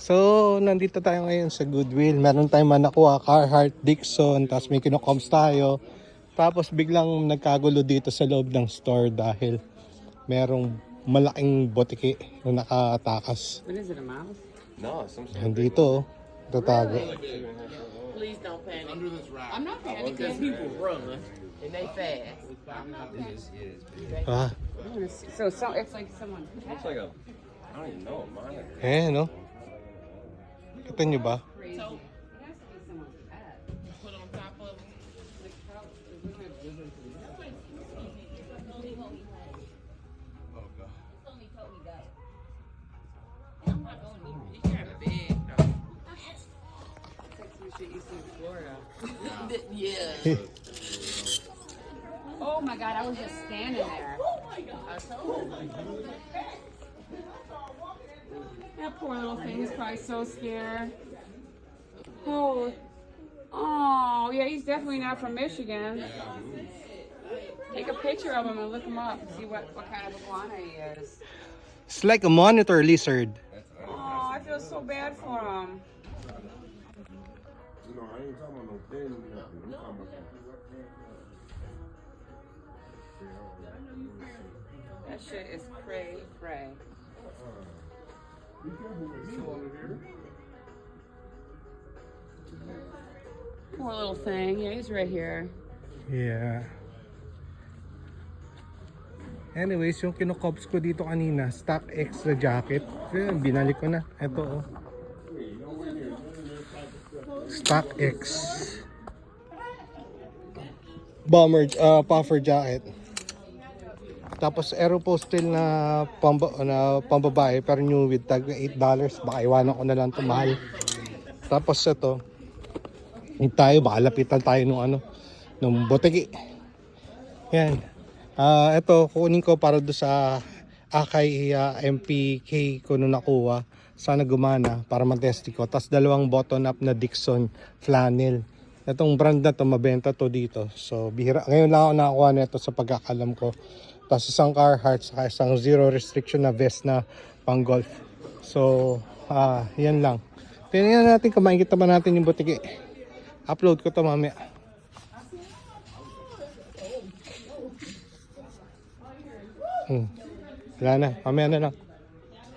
So, nandito tayo ngayon sa Goodwill. Meron tayong nakuha, Carhartt, Dixon, tapos may kinukoms tayo. Tapos biglang nagkagulo dito sa loob ng store dahil merong malaking botike na nakatakas. What is it, a mouse? No, some sort of Nandito, tatago. Please don't panic. I'm not panicking. People run and they fast. I'm not panicking. Ah, So it's like someone. Looks like a, I don't even know, a monitor. no? Kita nyo ba? Crazy. It has to be someone's pet. Put on top of them. Yeah. Oh my God! I was just standing there. That poor little thing is probably so scared. Oh, yeah, he's definitely not from Michigan. Take a picture of him and look him up and see what kind of iguana he is. It's like a monitor lizard. Oh, I feel so bad for him. No, I ain't talking about no thing. I'm talking about That shit is cray. Poor little thing. Yeah, he's right here. Yeah. Anyways, yung kinukops ko dito kanina, stock extra jacket. Binalik ko na. Ito oh. Stock X bomber puffer jacket. Tapos Aeropostale na pambabae pero new with tag na $8. Baka iwanan ko na lang ito, mahal. Tapos ito, tayo baka lapitan tayo nung botigi. Yan. Ito kukunin ko para do sa Akai MPK ko nung nakuha. Sana gumana para matesti ko. Tapos dalawang button up na Dixon flannel. Itong brand na to, mabenta to dito. So bihira. Ngayon lang ako nakakuha nito sa pagkakalam ko. Tapos isang Carhartt saka isang zero restriction na vest na pang golf. So yan lang. Tingnan natin kung makikita ba natin yung butiki. Upload ko to mamaya. Wala na, mamaya na lang.